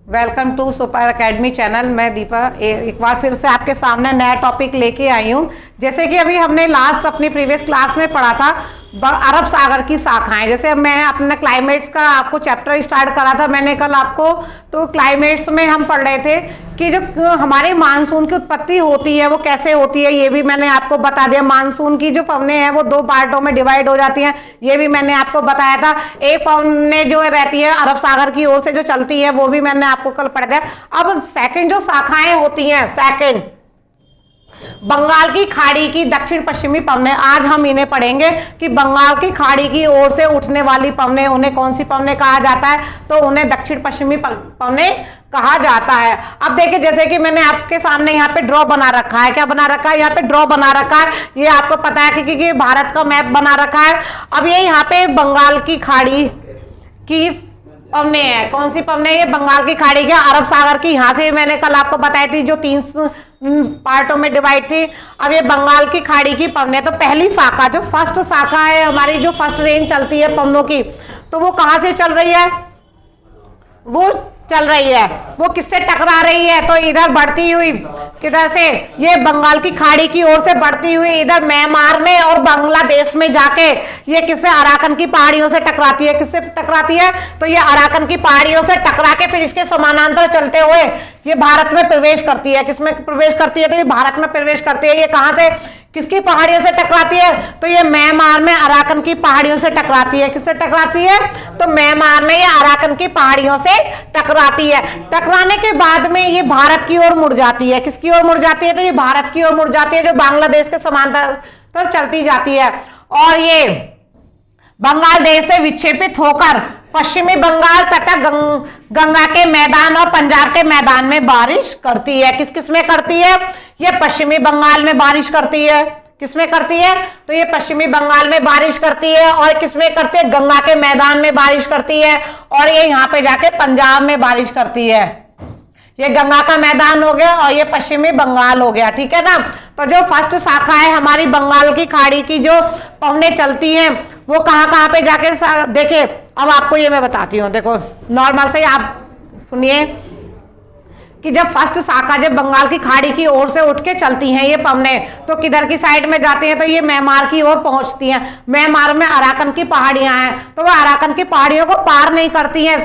Welcome to super academy channel. मैं दीपा एक बार फिर से आपके सामने नया टॉपिक लेके आई हूँ। जैसे कि अभी हमने लास्ट अपनी प्रीवियस क्लास में पढ़ा था अरब सागर की शाखाएं। जैसे मैंने अपने क्लाइमेट्स का आपको चैप्टर स्टार्ट करा था मैंने कल आपको, तो क्लाइमेट्स में हम पढ़ रहे थे कि जो हमारे मानसून की उत्पत्ति होती है वो कैसे होती है, ये भी मैंने आपको बता दिया। मानसून की जो पवनें हैं वो दो पार्टों में डिवाइड हो जाती हैं, ये भी मैंने आपको बताया था। एक पवनें जो रहती है अरब सागर की ओर से जो चलती है वो भी मैंने आपको कल पढ़ा दिया। अब सेकंड जो शाखाएं होती हैं, सेकंड बंगाल की खाड़ी की दक्षिण पश्चिमी पवनें, आज हम इन्हें पढ़ेंगे कि बंगाल की खाड़ी की ओर से उठने वाली पवनें, उन्हें कौन सी पवनें कहा जाता है, तो उन्हें दक्षिण पश्चिमी पवनें कहा जाता है। अब देखिए जैसे कि मैंने आपके सामने यहाँ पे ड्रॉ बना रखा है, क्या बना रखा है, यहाँ पे ड्रॉ बना रखा है, ये आपको पता है कि भारत का मैप बना रखा है। अब ये यहाँ पे बंगाल की खाड़ी की पवनें है, कौन सी पवनें, ये बंगाल की खाड़ी के अरब सागर की, यहाँ से मैंने कल आपको बताई थी जो 3 पार्टों में डिवाइड थी। अब ये बंगाल की खाड़ी की पवनें, तो पहली शाखा जो फर्स्ट शाखा है हमारी, जो फर्स्ट रेंज चलती है पवनों की, तो वो कहां से चल रही है, वो चल रही है, वो किससे टकरा रही है, तो इधर बढ़ती हुई किधर से, ये बंगाल की खाड़ी की ओर से बढ़ती हुई इधर म्यांमार में और बांग्लादेश में जाके ये किससे, अराकन की पहाड़ियों से टकराती है। किससे टकराती है, तो ये अराकन की पहाड़ियों से टकरा के फिर इसके समानांतर चलते हुए ये भारत में प्रवेश करती है। किसमें प्रवेश करती है, तो ये भारत में प्रवेश करती है। ये कहां से, किसकी पहाड़ियों से टकराती है, तो ये म्यांमार में अराकन की पहाड़ियों से टकराती है। किससे टकराती है, तो म्यांमार में ये अराकन की पहाड़ियों से टकराती है। टकराने के बाद में ये भारत की ओर मुड़ जाती है। किसकी ओर मुड़ जाती है, तो ये भारत की ओर मुड़ जाती है, जो बांग्लादेश के समांतर चलती जाती है। और ये बांग्लादेश से विक्षेपित होकर पश्चिमी बंगाल तथा गंगा के मैदान और पंजाब के मैदान में बारिश करती है। किस किस में करती है, ये पश्चिमी बंगाल में बारिश करती है। किसमें करती है, तो ये पश्चिमी बंगाल में बारिश करती है। और किसमें करती है, गंगा के मैदान में बारिश करती है। और ये यहाँ पे जाके पंजाब में बारिश करती है। ये गंगा का मैदान हो गया और ये पश्चिमी बंगाल हो गया, ठीक है ना। तो जो फर्स्ट शाखा है हमारी बंगाल की खाड़ी की जो पवनें चलती हैं वो कहाँ कहाँ पे जाके, देखिए अब आपको ये मैं बताती हूँ। देखो नॉर्मल से आप सुनिए कि जब फर्स्ट शाखा जब बंगाल की खाड़ी की ओर से उठ के चलती हैं ये पवनें, तो किधर की साइड में जाती हैं, तो ये म्यांमार की ओर पहुंचती हैं। म्यांमार में अराकन की पहाड़ियां हैं, तो वह अराकन की पहाड़ियों को पार नहीं करती हैं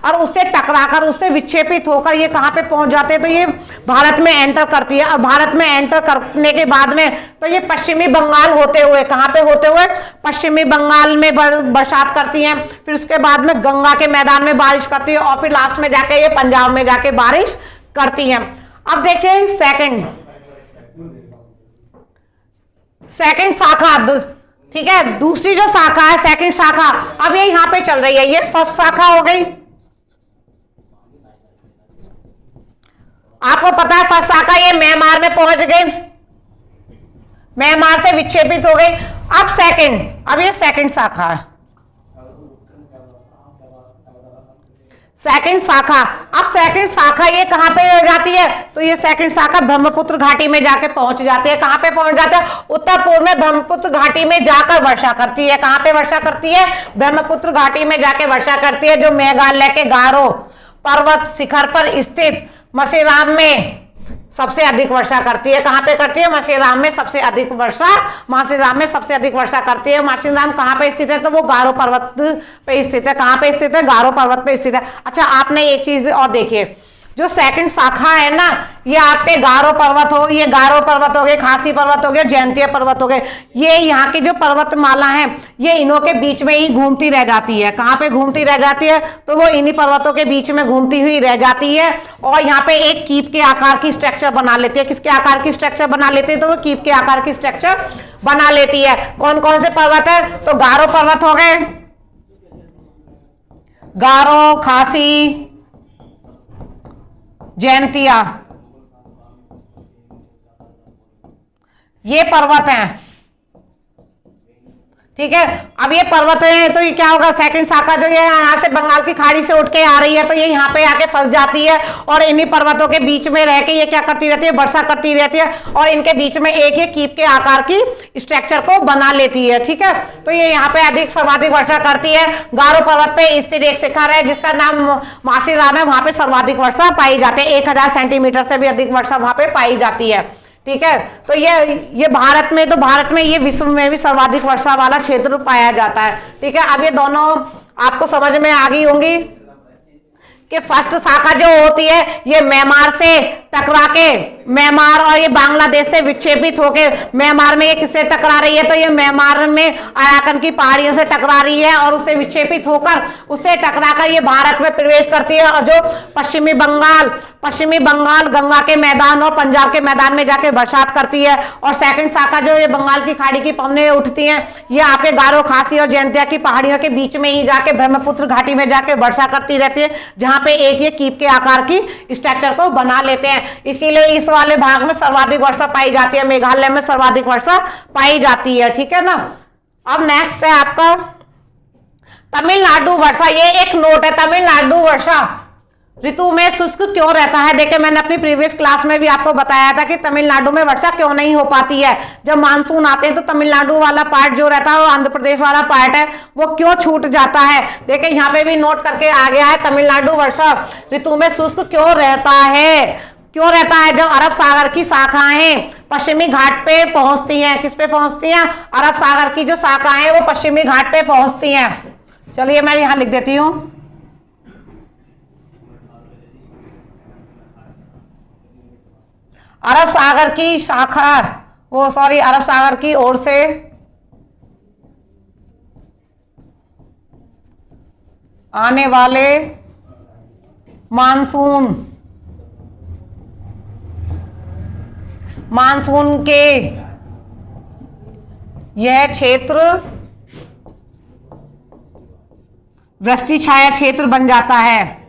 और उससे टकराकर, उससे विक्षेपित होकर ये कहाँ पे पहुंच जाते हैं, तो ये भारत में एंटर करती है। और भारत में एंटर करने के बाद में तो ये पश्चिमी बंगाल होते हुए, कहाँ पे होते हुए, पश्चिमी बंगाल में बरसात करती हैं। फिर उसके बाद में गंगा के मैदान में बारिश करती है और फिर लास्ट में जाके ये पंजाब में जाके बारिश करती हैं। अब देखिए सेकंड शाखा, ठीक है, दूसरी जो शाखा है सेकंड शाखा, अब ये यहां पे चल रही है। ये फर्स्ट शाखा हो गई, आपको पता है फर्स्ट शाखा ये म्यांमार में पहुंच गई, म्यांमार से विक्षेपित हो गई। अब ये सेकंड शाखा है, सेकंड शाखा। अब सेकंड शाखा ये कहां पे रह जाती है, तो ये सेकंड शाखा ब्रह्मपुत्र घाटी में जाके पहुंच जाती है। कहां पे पहुंच जाता है, उत्तर पूर्व में ब्रह्मपुत्र घाटी में जाकर वर्षा करती है। कहां पे वर्षा करती है, ब्रह्मपुत्र घाटी में जाके वर्षा करती है, जो मेघालय के गारो पर्वत शिखर पर स्थित मासेराम में सबसे अधिक वर्षा करती है। कहां पे करती है, मासेराम में सबसे अधिक वर्षा, मासेराम में सबसे अधिक वर्षा करती है। मासेराम कहां पे स्थित है, तो वो गारो पर्वत पे स्थित है। कहां पे स्थित है, गारो पर्वत पे स्थित है। अच्छा आपने एक चीज और देखिए, जो सेकंड शाखा है ना, ये आपके गारो पर्वत हो, ये गारो पर्वत हो गए, खासी पर्वत हो गए, जयंतिया पर्वत हो गए, ये यहाँ की जो पर्वतमाला है ये इन्हों के बीच में ही घूमती रह जाती है। कहाँ पे घूमती रह जाती है, तो वो इन्हीं पर्वतों के बीच में घूमती हुई रह जाती है और यहाँ पे एक कीप के आकार की स्ट्रक्चर बना लेती है। किसके आकार की स्ट्रक्चर बना लेती है, तो वो कीप के आकार की स्ट्रक्चर बना लेती है। कौन कौन से पर्वत है, तो गारो पर्वत हो गए, गारो, खासी, जयंतिया, ये पर्वत हैं, ठीक है। अब ये पर्वत है तो ये क्या होगा, सेकंड शाखा जो ये यहाँ से बंगाल की खाड़ी से उठ के आ रही है तो ये यहाँ पे आके फंस जाती है और इन्हीं पर्वतों के बीच में रह के ये क्या करती रहती है, वर्षा करती रहती है और इनके बीच में एक कीप के आकार की स्ट्रक्चर को बना लेती है। ठीक है, तो ये यहाँ पे अधिक सर्वाधिक वर्षा करती है। गारो पर्वत पे स्थित एक शिखर है जिसका नाम मासीराम है, वहां पे सर्वाधिक वर्षा पाई जाती है, 1000 सेंटीमीटर से भी अधिक वर्षा वहां पे पाई जाती है। ठीक है, तो ये भारत में, तो भारत में ये विश्व में भी सर्वाधिक वर्षा वाला क्षेत्र पाया जाता है। ठीक है, अब ये दोनों आपको समझ में आ गई होंगी कि फर्स्ट शाखा जो होती है ये म्यांमार से टकरा के, म्यांमार और ये बांग्लादेश से विक्षेपित होके म्यांमार में ये किससे टकरा रही है, तो ये म्यांमार में अराकन की पहाड़ियों से टकरा रही है और उससे विक्षेपित होकर उससे टकराकर ये भारत में प्रवेश करती है और जो पश्चिमी बंगाल गंगा के मैदान और पंजाब के मैदान में जाके बरसात करती है। और सेकंड शाखा जो ये बंगाल की खाड़ी की पवनें उठती हैं ये आपके गारो, खासी और जयंतिया की पहाड़ियों के बीच में ही जाके ब्रह्मपुत्र घाटी में जाके वर्षा करती रहती है, जहां पे एक ये कीप के आकार की स्ट्रक्चर को बना लेते हैं। इसीलिए इस वाले भाग में सर्वाधिक वर्षा पाई जाती है, मेघालय में सर्वाधिक वर्षा पाई जाती है। ठीक है ना। अब नेक्स्ट है आपका तमिलनाडु वर्षा। ये एक नोट है, तमिलनाडु वर्षा ऋतु में शुष्क क्यों रहता है। देखिए मैंने अपनी प्रीवियस क्लास में भी आपको बताया था कि तमिलनाडु में वर्षा क्यों नहीं हो पाती है। जब मानसून आते हैं तो तमिलनाडु वाला पार्ट जो रहता है वो आंध्र प्रदेश वाला पार्ट है वो क्यों छूट जाता है। देखिए यहाँ पे भी नोट करके आ गया है, तमिलनाडु वर्षा ऋतु में शुष्क क्यों रहता है। क्यों रहता है, जब अरब सागर की शाखाएं पश्चिमी घाट पे पहुंचती हैं। किस पे पहुंचती हैं, अरब सागर की जो शाखाएं वो पश्चिमी घाट पे पहुंचती हैं। चलिए मैं यहां लिख देती हूं, अरब सागर की शाखा, वो सॉरी अरब सागर की ओर से आने वाले मानसून के यह क्षेत्र वृष्टि छाया क्षेत्र बन जाता है।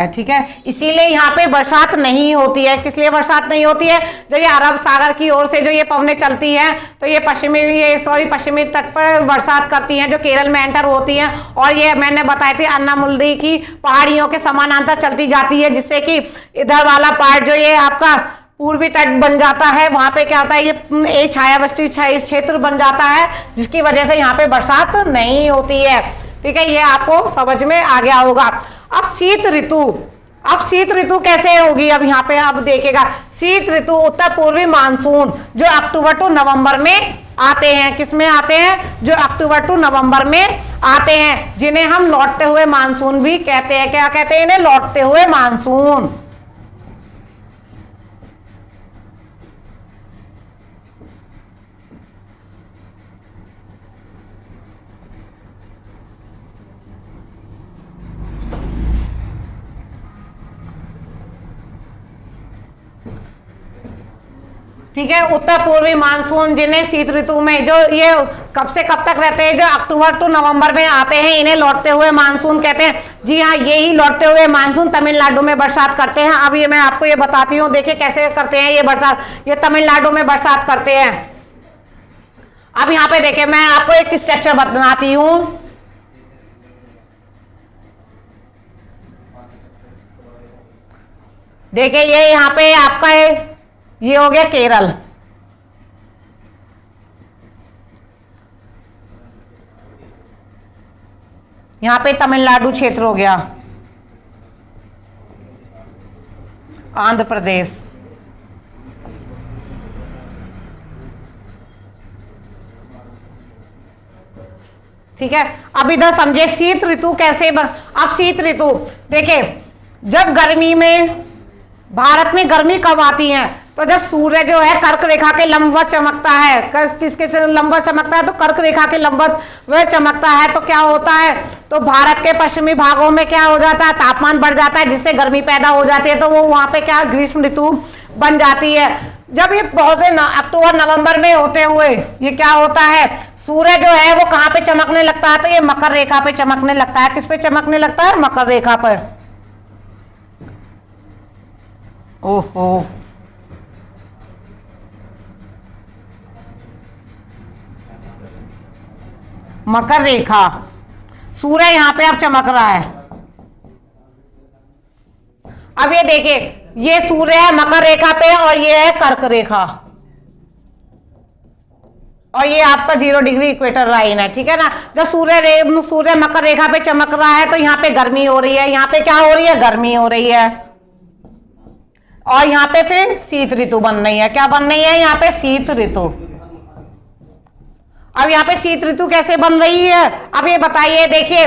ठीक है, इसीलिए यहाँ पे बरसात नहीं होती है। किस लिए बरसात नहीं होती है, जो ये अरब सागर की ओर से जो ये पवनें चलती हैं तो ये पश्चिमी तट पर बरसात करती हैं जो केरल में एंटर होती हैं और ये मैंने बताई थी अन्नामुल्दी की पहाड़ियों के समानांतर चलती जाती है, जिससे कि इधर वाला पार्ट जो ये आपका पूर्वी तट बन जाता है, वहां पे क्या होता है ये छायावृष्टि क्षेत्र बन जाता है, जिसकी वजह से यहाँ पे बरसात नहीं होती है। ठीक है, ये आपको समझ में आ गया होगा। अब शीत ऋतु कैसे होगी। अब यहाँ पे आप देखिएगा, शीत ऋतु उत्तर पूर्वी मानसून जो अक्टूबर टू नवंबर में आते हैं। किसमें आते हैं, जो अक्टूबर टू नवंबर में आते हैं, जिन्हें हम लौटते हुए मानसून भी कहते हैं। क्या कहते हैं इन्हें, लौटते हुए मानसून। ठीक है, उत्तर पूर्वी मानसून जिन्हें शीत ऋतु में, जो ये कब से कब तक रहते हैं, जो अक्टूबर टू नवंबर में आते हैं, इन्हें लौटते हुए मानसून कहते हैं। जी हाँ, यही लौटते हुए मानसून तमिलनाडु में बरसात करते हैं। अब ये मैं आपको ये बताती हूँ, देखिए कैसे करते हैं ये बरसात, ये तमिलनाडु में बरसात करते हैं। अब यहाँ पे देखिए मैं आपको एक स्ट्रक्चर बताती हूँ। देखिए ये यहाँ पे आपका ये हो गया केरल, यहां पे तमिलनाडु क्षेत्र हो गया, आंध्र प्रदेश। ठीक है, अब इधर समझे शीत ऋतु कैसे अब शीत ऋतु देखिए, जब गर्मी में, भारत में गर्मी कब आती है, तो जब सूर्य जो है कर्क रेखा के लंबवत चमकता है। किसके लंबवत चमकता है, तो कर्क रेखा के लंबवत वह चमकता है, तो क्या होता है, तो भारत के पश्चिमी भागों में क्या हो जाता है, तापमान बढ़ जाता है, जिससे गर्मी पैदा हो जाती है। तो वो वहां पे क्या ग्रीष्म ऋतु बन जाती है। जब ये पौधे अक्टूबर नवंबर में होते हुए ये क्या होता है, सूर्य जो है वो कहाँ पे चमकने लगता है, तो ये मकर रेखा पे चमकने लगता है। किस पे चमकने लगता है, मकर रेखा पर। ओहो, मकर रेखा, सूर्य यहां पे अब चमक रहा है। अब ये देखिए, ये सूर्य है मकर रेखा पे और ये है कर्क रेखा, और ये आपका 0 डिग्री इक्वेटर लाइन है, ठीक है ना। जब सूर्य मकर रेखा पे चमक रहा है तो यहाँ पे गर्मी हो रही है, यहाँ पे क्या हो रही है, गर्मी हो रही है, और यहाँ पे फिर शीत ऋतु बन रही है। क्या बन रही है, यहाँ पे शीत ऋतु। अब यहाँ पे शीत ऋतु कैसे बन रही है, अब ये बताइए। देखिए,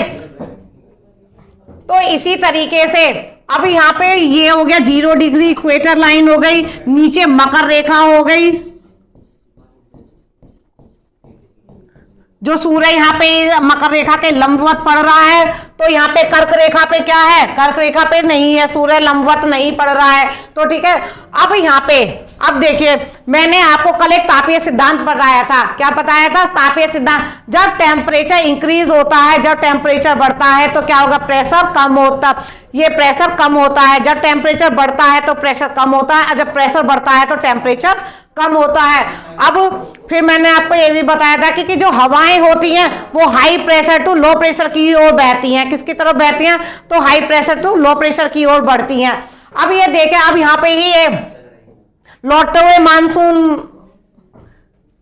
तो इसी तरीके से अब यहाँ पे ये हो गया 0 डिग्री इक्वेटर लाइन हो गई, नीचे मकर रेखा हो गई, जो सूर्य यहाँ पे मकर रेखा के लंबवत पड़ रहा है। तो यहाँ पे कर्क रेखा पे क्या है, कर्क रेखा पे नहीं है, सूर्य लंबवत नहीं पड़ रहा है, तो ठीक है। अब यहाँ पे अब देखिए, मैंने आपको कल एक तापीय सिद्धांत बताया था। क्या बताया था, तापीय सिद्धांत। जब टेम्परेचर इंक्रीज होता है, जब टेम्परेचर बढ़ता है तो क्या होगा, प्रेशर कम होता, ये प्रेशर कम होता है। जब टेम्परेचर बढ़ता है तो प्रेशर कम होता है, और जब प्रेशर बढ़ता है तो टेम्परेचर कम होता है। अब फिर मैंने आपको ये भी बताया था कि जो हवाएं होती हैं वो high pressure to low pressure की ओर बहती हैं। किसकी तरफ बहती हैं, तो high pressure to low pressure की ओर बढ़ती हैं। अब ये देखें, अब यहाँ पे ही ये लौटते हुए मानसून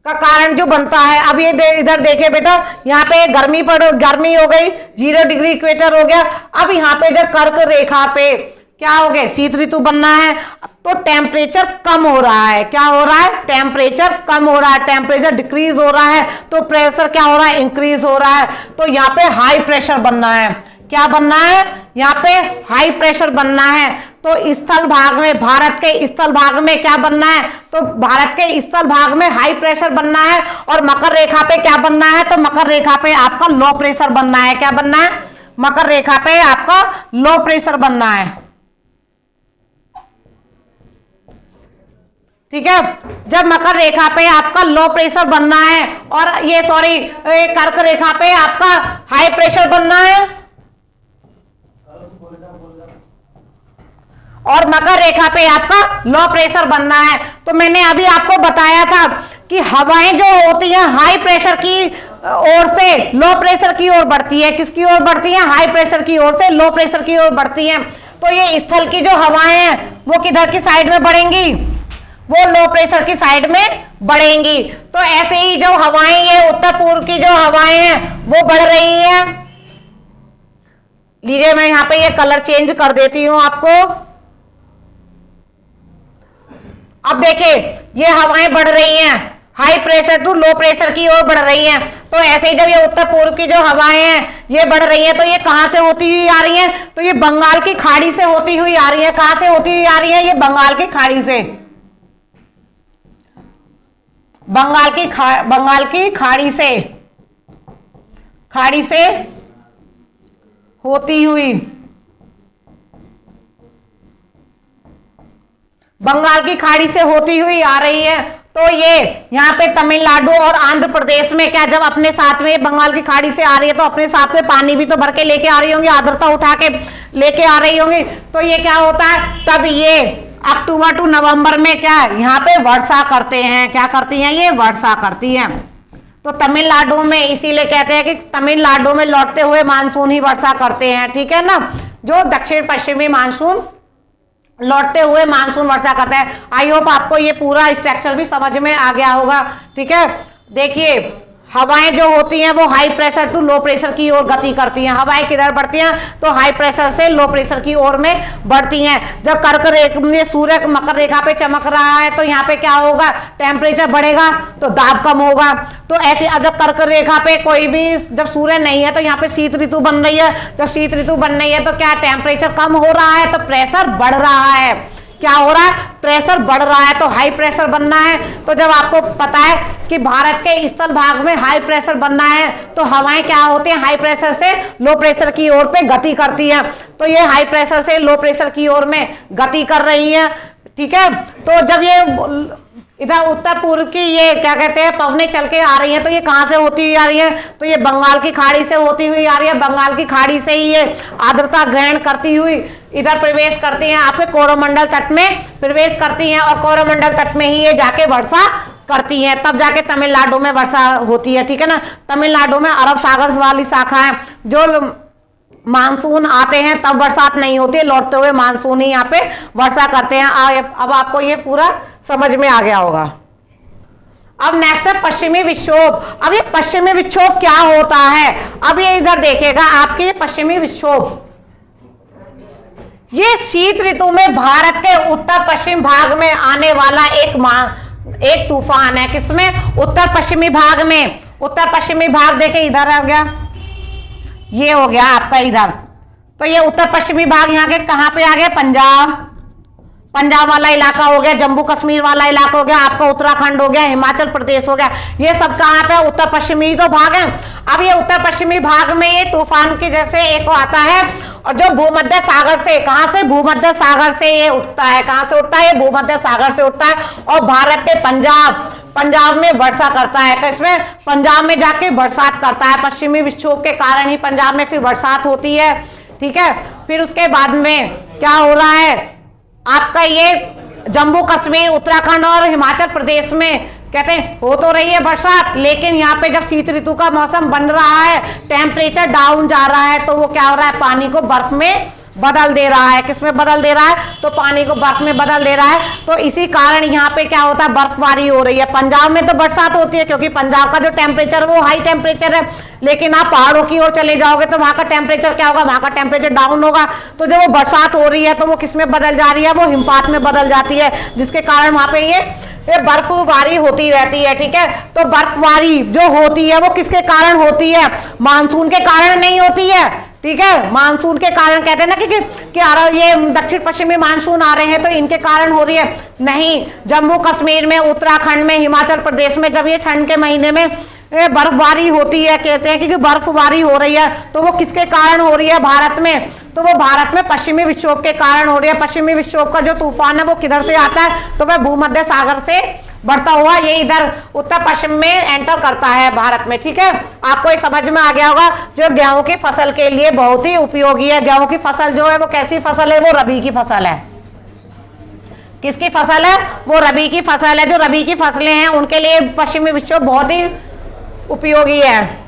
का कारण जो बनता है। अब ये इधर देखिए बेटा, यहाँ पे गर्मी हो गई, 0 डिग्री इक्वेटर हो गया। अब यहाँ पे जब कर्क रेखा पे क्या हो गया, शीत ऋतु बनना है, तो टेम्परेचर कम हो रहा है। क्या हो रहा है, टेम्परेचर कम हो रहा है, टेम्परेचर डिक्रीज हो रहा है, तो प्रेशर क्या हो रहा है, इंक्रीज हो रहा है। तो यहाँ पे हाई प्रेशर बनना है। क्या बनना है, यहाँ पे हाई प्रेशर बनना है। तो स्थल भाग में, भारत के स्थल भाग में क्या बनना है, तो भारत के स्थल भाग में हाई प्रेशर बनना है। और मकर रेखा पे क्या बनना है, तो मकर रेखा पे आपका लो प्रेशर बनना है। क्या बनना है, मकर रेखा पे आपका लो प्रेशर बनना है, ठीक है। जब मकर रेखा पे आपका लो प्रेशर बनना है, और ये कर्क रेखा पे आपका हाई प्रेशर बनना है, और मकर रेखा पे आपका लो प्रेशर बनना है। तो मैंने अभी आपको बताया था कि हवाएं जो होती हैं हाई प्रेशर की ओर से लो प्रेशर की ओर बढ़ती है। किसकी ओर बढ़ती है, हाई प्रेशर की ओर से लो प्रेशर की ओर बढ़ती हैं। तो ये स्थल की जो हवाएं हैं वो किधर की साइड में बढ़ेंगी, वो लो प्रेशर की साइड में बढ़ेंगी। तो ऐसे ही जो हवाएं, ये उत्तर पूर्व की जो हवाएं हैं वो बढ़ रही हैं। लीजिए, मैं यहाँ पे ये कलर चेंज कर देती हूं आपको। अब देखिए, ये हवाएं बढ़ रही हैं, high pressure to low pressure की ओर बढ़ रही हैं। तो ऐसे ही जब ये उत्तर पूर्व की जो हवाएं हैं ये बढ़ रही हैं, तो ये कहां से होती हुई आ रही हैं, तो ये बंगाल की खाड़ी से होती हुई आ रही है। कहां से होती हुई आ रही है, ये बंगाल की खाड़ी से, बंगाल की खाड़ी से होती हुई, बंगाल की खाड़ी से होती हुई आ रही है। तो ये यहाँ पे तमिलनाडु और आंध्र प्रदेश में क्या, जब अपने साथ में बंगाल की खाड़ी से आ रही है तो अपने साथ में पानी भी तो भर के लेके आ रही होंगी, आर्द्रता उठा के लेके आ रही होंगी। तो ये क्या होता है, तब ये अक्टूबर टू नवंबर में क्या यहाँ पे वर्षा करते हैं। क्या करती हैं, ये वर्षा करती हैं। तो तमिलनाडु में इसीलिए कहते हैं कि तमिलनाडु में लौटते हुए मानसून ही वर्षा करते हैं, ठीक है ना। जो दक्षिण पश्चिमी मानसून लौटते हुए मानसून वर्षा करता है। आई होप आपको ये पूरा स्ट्रक्चर भी समझ में आ गया होगा, ठीक है। देखिए, हवाएं जो होती हैं वो high pressure to low pressure की ओर गति करती हैं। हवाएं किधर बढ़ती हैं, तो हाई प्रेशर से लो प्रेशर की ओर में बढ़ती हैं। जब कर्क रेखा में सूर्य मकर रेखा पे चमक रहा है तो यहाँ पे क्या होगा, टेम्परेचर बढ़ेगा तो दाब कम होगा। तो ऐसे जब कर्क रेखा पे कोई भी, जब सूर्य नहीं है तो यहाँ पे शीत ऋतु बन रही है। जब शीत ऋतु बन रही है तो क्या, टेम्परेचर कम हो रहा है तो प्रेशर बढ़ रहा है। क्या हो रहा है, प्रेशर बढ़ रहा है, तो हाई प्रेशर बनना है। तो जब आपको पता है कि भारत के स्थल भाग में हाई प्रेशर बनना है तो हवाएं क्या होती हैं, हाई प्रेशर से लो प्रेशर की ओर पे गति करती है। तो ये हाई प्रेशर से लो प्रेशर की ओर में गति कर रही है, ठीक है। तो जब ये इधर उत्तर पूर्व की ये क्या कहते हैं पवनें चल के आ रही हैं, तो ये कहाँ से होती हुई आ रही है, तो ये बंगाल की खाड़ी से होती हुई आ रही है। बंगाल की खाड़ी से ही ये आर्द्रता ग्रहण करती हुई इधर प्रवेश करती हैं, आपके कोरोमंडल तट में प्रवेश करती हैं, और कोरोमंडल तट में ही ये जाके वर्षा करती हैं, तब जाके तमिलनाडु में वर्षा होती है। ठीक है ना। तमिलनाडु में अरब सागर वाली शाखा है, जो मानसून आते हैं तब बरसात नहीं होती है, लौटते हुए मानसून ही यहाँ पे वर्षा करते हैं। अब आपको ये पूरा समझ में आ गया होगा। अब नेक्स्ट है पश्चिमी विक्षोभ। अब ये पश्चिमी विक्षोभ क्या होता है, अब ये इधर देखेगा आपके ये पश्चिमी विक्षोभ, ये शीत ऋतु में भारत के उत्तर पश्चिम भाग में आने वाला एक तूफान है। किसमें, उत्तर पश्चिमी भाग में। उत्तर पश्चिमी भाग देखे इधर आ गया, ये हो गया आपका इधर, तो ये उत्तर पश्चिमी भाग यहाँ के कहाँ पे आ गया, पंजाब वाला इलाका हो गया, जम्मू कश्मीर वाला इलाका हो गया, आपका उत्तराखंड हो गया, हिमाचल प्रदेश हो गया, ये सब कहाँ पे उत्तर पश्चिमी तो भाग है। अब ये उत्तर पश्चिमी भाग में ये तूफान के जैसे एक आता है, और जो भूमध्य सागर से, कहाँ से, भूमध्य सागर से ये उठता है, कहाँ से उठता है, भूमध्य सागर से उठता है, और भारत के पंजाब में वर्षा करता है। इसमें पंजाब में जाके बरसात करता है, पश्चिमी विक्षोभ के कारण ही पंजाब में फिर बरसात होती है। ठीक है। फिर उसके बाद में क्या हो रहा है, आपका ये जम्मू कश्मीर, उत्तराखंड और हिमाचल प्रदेश में कहते हैं हो तो रही है बरसात, लेकिन यहाँ पे जब शीत ऋतु का मौसम बन रहा है, टेम्परेचर डाउन जा रहा है, तो वो क्या हो रहा है, पानी को बर्फ में बदल दे रहा है। किसमें बदल दे रहा है, तो पानी को बर्फ में बदल दे रहा है। तो इसी कारण यहाँ पे क्या होता है, बर्फबारी हो रही है। पंजाब में तो बरसात होती है, क्योंकि पंजाब का जो टेम्परेचर वो हाई टेम्परेचर है, लेकिन आप पहाड़ों की ओर चले जाओगे तो वहां का टेम्परेचर क्या होगा, वहां का टेम्परेचर डाउन होगा। तो जब वो बरसात हो रही है तो वो किसमें बदल जा रही है, वो हिमपात में बदल जाती है, जिसके कारण वहां पे ये बर्फबारी होती रहती है। ठीक है। तो बर्फबारी जो होती है वो किसके कारण होती है, मानसून के कारण नहीं होती है। ठीक है। मानसून के कारण कहते हैं ना कि ये दक्षिण पश्चिमी मानसून आ रहे हैं तो इनके कारण हो रही है, नहीं। जम्मू कश्मीर में, उत्तराखंड में, हिमाचल प्रदेश में जब ये ठंड के महीने में बर्फबारी होती है, कहते हैं कि बर्फबारी हो रही है, तो वो किसके कारण हो रही है, भारत में, तो वो भारत में पश्चिमी विक्षोभ के कारण हो रही है। पश्चिमी विक्षोभ का जो तूफान है वो किधर से आता है, तो वह भूमध्य सागर से बढ़ता हुआ ये इधर उत्तर पश्चिम में एंटर करता है भारत में। ठीक है। आपको ये समझ में आ गया होगा। जो गेहूं की फसल के लिए बहुत ही उपयोगी है। गेहूं की फसल जो है वो कैसी फसल है, वो रबी की फसल है। किसकी फसल है, वो रबी की फसल है। जो रबी की फसलें हैं उनके लिए पश्चिमी विक्षोभ बहुत ही उपयोगी है।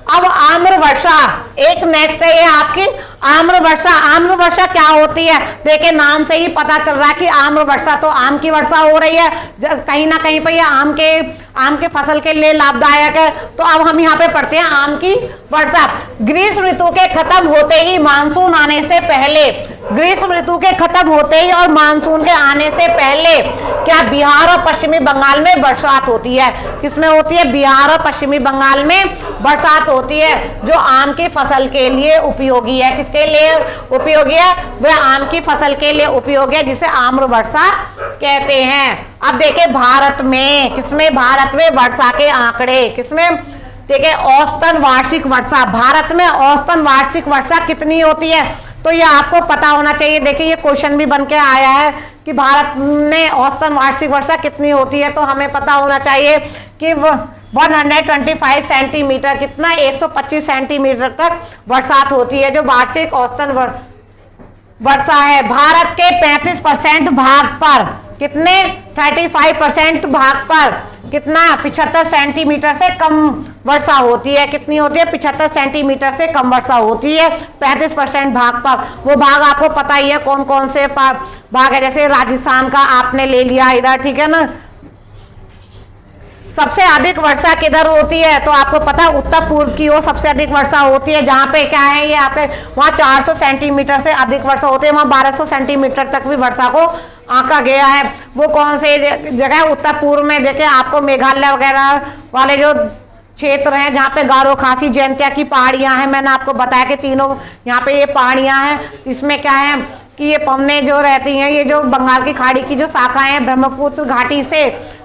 अब आम्र वर्षा एक नेक्स्ट है, ये आपकी आम्र वर्षा। आम्र वर्षा क्या होती है, देखिए नाम से ही पता चल रहा है कि आम्र वर्षा, तो आम की वर्षा हो रही है, कहीं ना कहीं पर ये आम के फसल के लिए लाभदायक है। तो अब हम यहाँ पे पढ़ते हैं आम की वर्षा। ग्रीष्म ऋतु के खत्म होते ही मानसून आने से पहले, ग्रीष्म ऋतु के खत्म होते ही और मानसून के आने से पहले क्या बिहार और पश्चिमी बंगाल में बरसात होती है। किसमें होती है, बिहार और पश्चिमी बंगाल में बरसात होती है, जो आम की फसल के लिए उपयोगी है। किसके लिए उपयोगी है, वह आम की फसल के लिए उपयोगी है, जिसे आम्र वर्षा कहते हैं। अब देखिए भारत में, किसमें, भारत में वर्षा के आंकड़े, किसमें, देखिए औसतन वार्षिक वर्षा, भारत में औसतन वार्षिक वर्षा कितनी होती है, तो ये आपको पता होना चाहिए। देखिए ये क्वेश्चन भी बन के आया है कि भारत में औसतन वार्षिक वर्षा कितनी होती है, तो हमें पता होना चाहिए कि 125 सेंटीमीटर, कितना, 125 सेंटीमीटर तक बरसात होती है, जो वार्षिक औसतन वर्षा है। भारत के 35% भाग पर, कितने, 35% भाग पर कितना, 75 सेंटीमीटर से कम वर्षा होती है। कितनी होती है, 75 सेंटीमीटर से कम वर्षा होती है 35% भाग पर। वो भाग आपको पता ही है कौन कौन से भाग है, जैसे राजस्थान का आपने ले लिया इधर, ठीक है ना। सबसे अधिक वर्षा किधर होती है, तो आपको पता है उत्तर पूर्व की ओर सबसे अधिक वर्षा होती है, जहाँ पे क्या है, ये आपके वहाँ 400 सेंटीमीटर से अधिक वर्षा होती है, वहाँ 1200 सेंटीमीटर तक भी वर्षा को आंका गया है। वो कौन से जगह, उत्तर पूर्व में देखिए आपको मेघालय वगैरह वाले जो क्षेत्र हैं, जहाँ पे गारो, खासी, जयंतिया की पहाड़ियाँ हैं। मैंने आपको बताया कि तीनों यहाँ पे ये पहाड़ियाँ हैं। इसमें क्या है कि ये पवनें जो रहती हैं, ये जो बंगाल की खाड़ी की जो शाखाएं हैं, ब्रह्मपुत्र घाटी से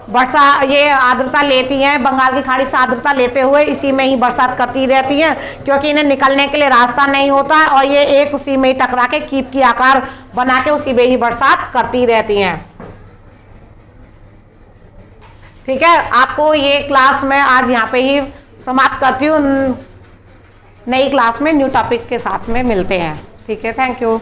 वर्षा ये आर्द्रता लेती हैं, बंगाल की खाड़ी से आर्द्रता लेते हुए इसी में ही बरसात करती रहती हैं, क्योंकि इन्हें निकलने के लिए रास्ता नहीं होता और ये एक उसी में ही टकरा के कीप की आकार बना के उसी में ही बरसात करती रहती हैं। ठीक है, आपको ये क्लास मैं आज यहाँ पे ही समाप्त करती हूँ। नई क्लास में न्यू टॉपिक के साथ में मिलते हैं। ठीक है, थैंक यू।